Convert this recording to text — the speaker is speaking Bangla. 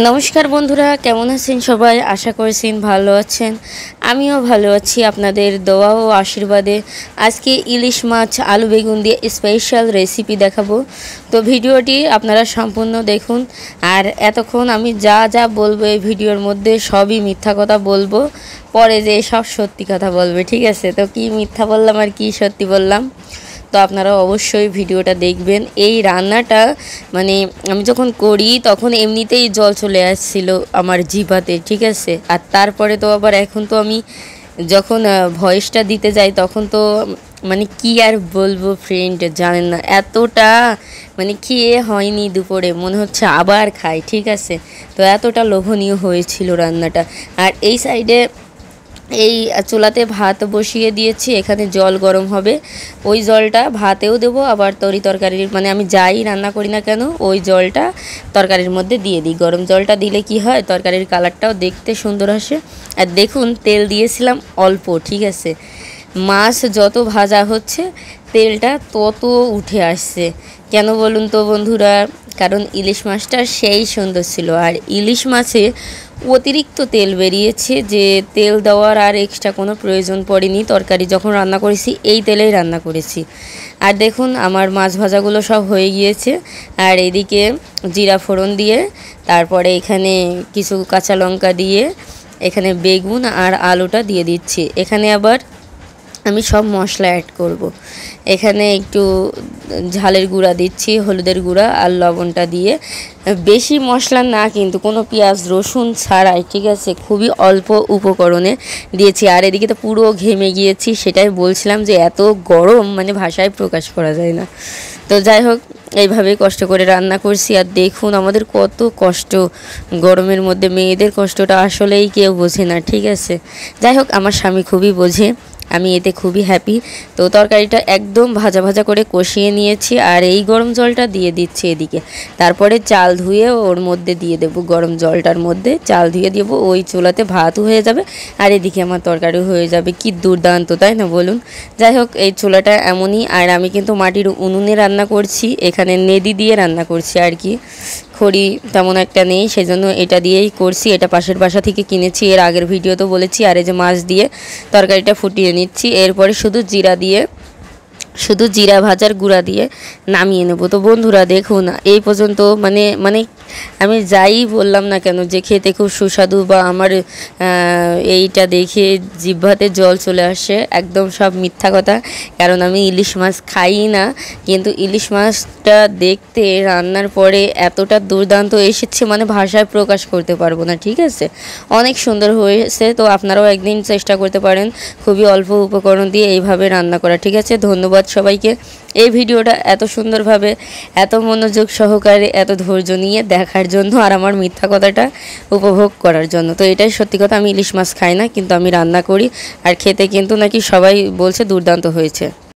নমস্কার বন্ধুরা, কেমন আছেন সবাই? আশা করছেন ভালো আছেন। আমিও ভালো আছি আপনাদের দোয়া ও আশীর্বাদে। আজকে ইলিশ মাছ আলু বেগুন দিয়ে স্পেশাল রেসিপি দেখাবো। তো ভিডিওটি আপনারা সম্পূর্ণ দেখুন। আর এতক্ষণ আমি যা যা বলবো এই ভিডিওর মধ্যে সবই মিথ্যা কথা বলবো, পরে যে সব সত্যি কথা বলবে, ঠিক আছে? তো কি মিথ্যা বললাম আর কি সত্যি বললাম, তো আপনারা অবশ্যই ভিডিওটা দেখবেন। এই রান্নাটা মানে আমি যখন করি তখন এমনিতেই জল চলে আসছিল আমার জিভাতে, ঠিক আছে? আর তারপরে তো আবার এখন তো আমি যখন ভয়েসটা দিতে যাই তখন তো মানে কি আর বলবো ফ্রেন্ড, জানেন না, এতটা মানে খেয়ে হয়নি দুপুরে, মনে হচ্ছে আবার খাই, ঠিক আছে? তো এতটা লোভনীয় হয়েছিল রান্নাটা। আর এই সাইডে এই চুলাতে ভাত বসিয়ে দিয়েছি, এখানে জল গরম হবে, ওই জলটা ভাতেও দেবো, আবার তরকারির মানে আমি যাই রান্না করি না কেন ওই জলটা তরকারির মধ্যে দিয়ে দিই। গরম জলটা দিলে কি হয়, তরকারির কালারটাও দেখতে সুন্দর আসে। আর দেখুন তেল দিয়েছিলাম অল্প, ঠিক আছে? মাছ যত ভাজা হচ্ছে তেলটা তত উঠে আসছে। কেন বলুন তো বন্ধুরা? কারণ ইলিশ মাছটা সেই সুন্দর ছিল। আর ইলিশ মাছে অতিরিক্ত তেল বেরিয়েছে, যে তেল দেওয়ার আর এক্সট্রা কোনো প্রয়োজন পড়েনি। তরকারি যখন রান্না করেছি এই তেলেই রান্না করেছি। আর দেখুন আমার মাছ ভাজাগুলো সব হয়ে গিয়েছে। আর এদিকে জিরা ফোড়ন দিয়ে তারপরে এখানে কিছু কাঁচা লঙ্কা দিয়ে এখানে বেগুন আর আলুটা দিয়ে দিচ্ছি। এখানে আবার আমি সব মশলা অ্যাড করব। এখানে একটু ঝালের গুঁড়া দিচ্ছি, হলুদের গুঁড়া আর লবণটা দিয়ে, বেশি মশলা না কিন্তু, কোনো পেঁয়াজ রসুন ছাড়াই, ঠিক আছে? খুবই অল্প উপকরণে দিয়েছি। আর এদিকে তো পুরো ঘেমে গিয়েছি, সেটাই বলছিলাম যে এত গরম মানে ভাষায় প্রকাশ করা যায় না। তো যাই হোক, এইভাবেই কষ্ট করে রান্না করছি। আর দেখুন আমাদের কত কষ্ট গরমের মধ্যে, মেয়েদের কষ্টটা আসলেই কেউ বোঝে না, ঠিক আছে? যাই হোক, আমার স্বামী খুবই বোঝে, আমি এতে খুবই হ্যাপি। তো তরকারিটা একদম ভাজা ভাজা করে কষিয়ে নিয়েছি। আর এই গরম জলটা দিয়ে দিচ্ছি এদিকে। তারপরে চাল ধুয়ে ওর মধ্যে দিয়ে দেবো, গরম জলটার মধ্যে চাল ধুয়ে দেবো, ওই চুলাতে ভাতও হয়ে যাবে আর এদিকে আমার তরকারিও হয়ে যাবে। কি দুর্দান্ত, তাই না বলুন? যাই হোক, এই চুলাটা এমনই। আর আমি কিন্তু মাটির উনুনে রান্না করছি, এখানে নেদি দিয়ে রান্না করছি আর কি। খড়ি তেমন একটা নেই, সেজন্য এটা দিয়েই করছি। এটা পাশের বাসা থেকে কিনেছি, এর আগের ভিডিও তো বলেছি। আর এই যে মাছ দিয়ে তরকারিটা ফুটিয়ে নিচ্ছি, এরপরে শুধু জিরা ভাজার গুঁড়া দিয়ে নামিয়ে নেব। তো বন্ধুরা দেখুন এই পর্যন্ত মানে আমি যাই বললাম না কেন যে খেতে খুব সুস্বাদু বা আমার এইটা দেখে জিহ্বাতে জল চলে আসে, একদম সব মিথ্যা কথা। কারণ আমি ইলিশ মাছ খাই না, কিন্তু ইলিশ মাছটা দেখতে রান্নার পরে এতটা দুর্দান্ত এসেছে মানে ভাষায় প্রকাশ করতে পারবো না, ঠিক আছে? অনেক সুন্দর হয়েছে। তো আপনারাও একদিন চেষ্টা করতে পারেন খুবই অল্প উপকরণ দিয়ে এইভাবে রান্না করা, ঠিক আছে? ধন্যবাদ সবাইকে এই ভিডিওটা এত সুন্দরভাবে, এত মনোযোগ সহকারে, এত ধৈর্য নিয়ে দেখার জন্য আর আমার মিথ্যা কথাটা উপভোগ করার জন্য। তো এটাই সত্যি কথা, আমি ইলিশ মাছ খাই না, কিন্তু আমি রান্না করি আর খেতে কিন্তু নাকি সবাই বলছে দুর্দান্ত হয়েছে।